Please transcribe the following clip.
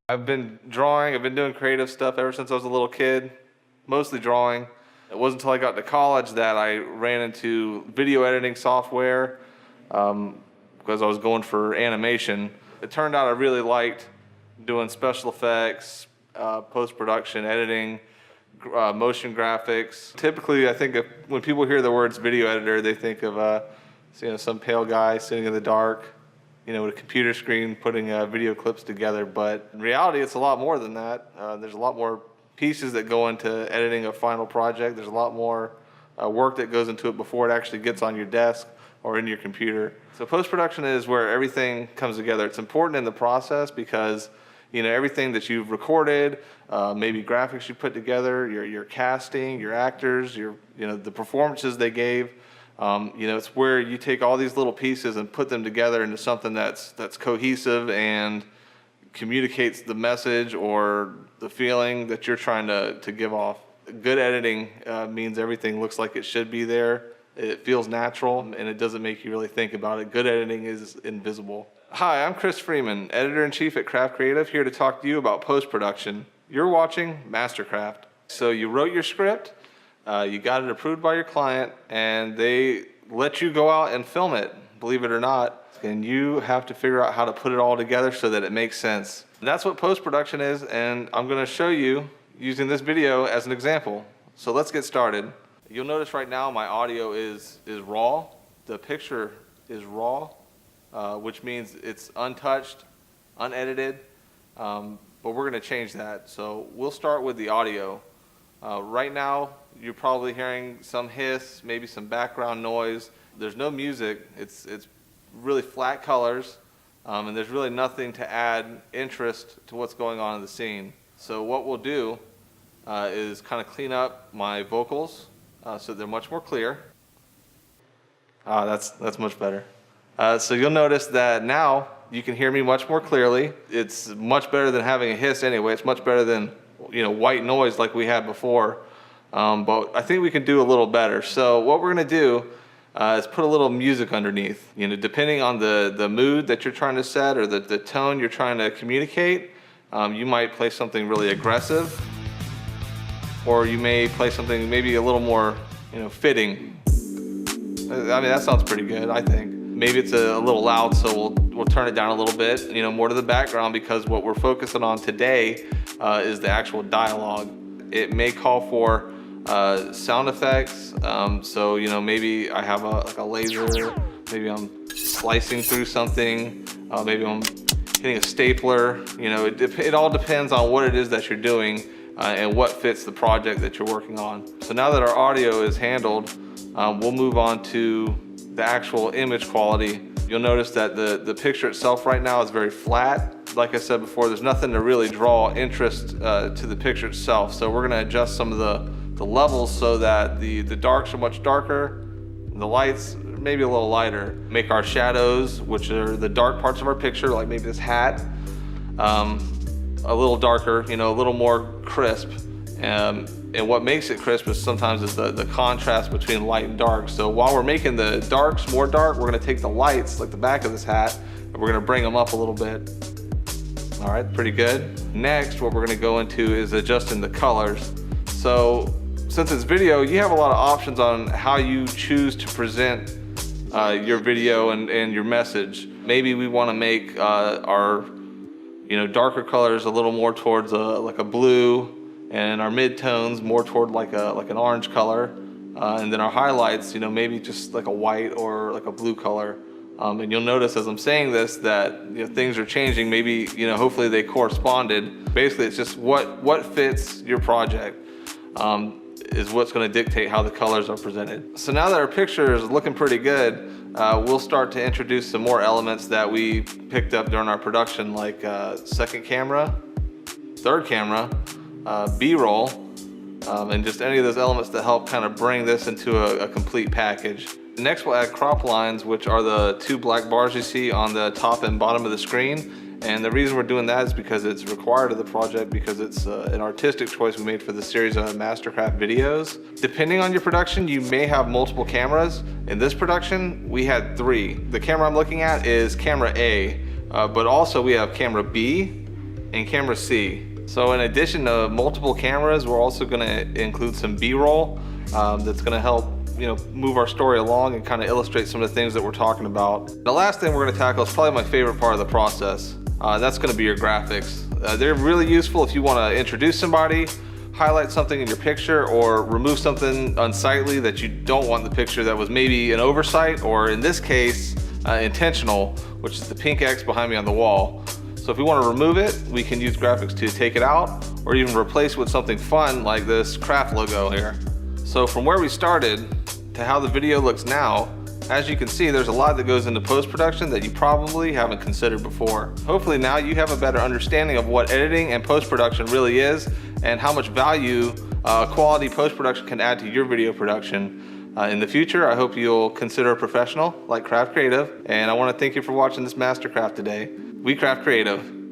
I've been drawing, I've been doing creative stuff ever since I was a little kid, mostly drawing. It wasn't until I got to college that I ran into video editing software because I was going for animation. It turned out I really liked doing special effects, post-production, editing, motion graphics. Typically, I think when people hear the words video editor, they think of some pale guy sitting in the dark, with a computer screen putting video clips together. But in reality, it's a lot more than that. There's a lot more pieces that go into editing a final project. There's a lot more work that goes into it before it actually gets on your desk or in your computer. So post-production is where everything comes together. It's important in the process because everything that you've recorded, maybe graphics you put together, your casting, your actors, the performances they gave. It's where you take all these little pieces and put them together into something that's cohesive and communicates the message or the feeling that you're trying to give off. Good editing means everything looks like it should be there. It feels natural and it doesn't make you really think about it. Good editing is invisible. Hi, I'm Chris Freeman, Editor-in-Chief at Craft Creative, here to talk to you about post-production. You're watching MasterCraft. So you wrote your script, you got it approved by your client, and they let you go out and film it, believe it or not. And you have to figure out how to put it all together so that it makes sense. That's what post-production is, and I'm going to show you using this video as an example. So let's get started. You'll notice right now my audio is raw. The picture is raw, which means it's untouched, unedited, but we're going to change that. So we'll start with the audio. Right now, you're probably hearing some hiss, maybe some background noise. There's no music. It's really flat colors, and there's really nothing to add interest to what's going on in the scene. So what we'll do is kind of clean up my vocals so they're much more clear. That's much better. So you'll notice that now you can hear me much more clearly. It's much better than having a hiss anyway. It's much better than white noise like we had before. But I think we can do a little better. So what we're going to do is put a little music underneath. Depending on the mood that you're trying to set or the tone you're trying to communicate, you might play something really aggressive, or you may play something maybe a little more fitting. I mean, that sounds pretty good, I think. Maybe it's a little loud, so we'll turn it down a litso bit, more to the background, because what we're focusing on today is the actual dialogue. It may call for sound effects, so maybe I have a laser, maybe I'm slicing through something, maybe I'm hitting a stapler. It all depends on what it is that you're doing and what fits the project that you're working on. So now that our audio is handled, we'll move on to the actual image quality. You'll notice that the picture itself right now is very flat. Like I said before, there's nothing to really draw interest to the picture itself. So we're gonna adjust some of the levels so that the darks are much darker, the lights maybe a little lighter. Make our shadows, which are the dark parts of our picture, like maybe this hat, a little darker, a little more crisp. And what makes it crisp is sometimes the contrast between light and dark. So while we're making the darks more dark, we're gonna take the lights, like the back of this hat, and we're gonna bring them up a little bit. All right, pretty good. Next, what we're gonna go into is adjusting the colors. So since it's video, you have a lot of options on how you choose to present your video and your message. Maybe we wanna make our darker colors a little more towards like a blue, and our mid-tones more toward like an orange color, and then our highlights, maybe just like a white or like a blue color. And you'll notice as I'm saying this that things are changing. Maybe hopefully they corresponded. Basically, it's just what fits your project is what's going to dictate how the colors are presented. So now that our picture is looking pretty good, we'll start to introduce some more elements that we picked up during our production, like second camera, third camera, B-roll, and just any of those elements that help kind of bring this into a complete package. Next, we'll add crop lines, which are the two black bars you see on the top and bottom of the screen. And the reason we're doing that is because it's required of the project, because it's an artistic choice we made for the series of MasterCraft videos. Depending on your production, you may have multiple cameras. In this production, we had 3. The camera I'm looking at is camera A, but also we have camera B, and camera C. So in addition to multiple cameras, we're also going to include some B-roll that's going to help move our story along and kind of illustrate some of the things that we're talking about. The last thing we're going to tackle is probably my favorite part of the process. That's going to be your graphics. They're really useful if you want to introduce somebody, highlight something in your picture, or remove something unsightly that you don't want in the picture that was maybe an oversight, or in this case, intentional, which is the pink X behind me on the wall. So if we want to remove it, we can use graphics to take it out, or even replace it with something fun like this craft logo here. So from where we started to how the video looks now, as you can see, there's a lot that goes into post-production that you probably haven't considered before. Hopefully now you have a better understanding of what editing and post-production really is, and how much value quality post-production can add to your video production. In the future, I hope you'll consider a professional like Craft Creative, and I want to thank you for watching this MasterCraft today. We craft creative.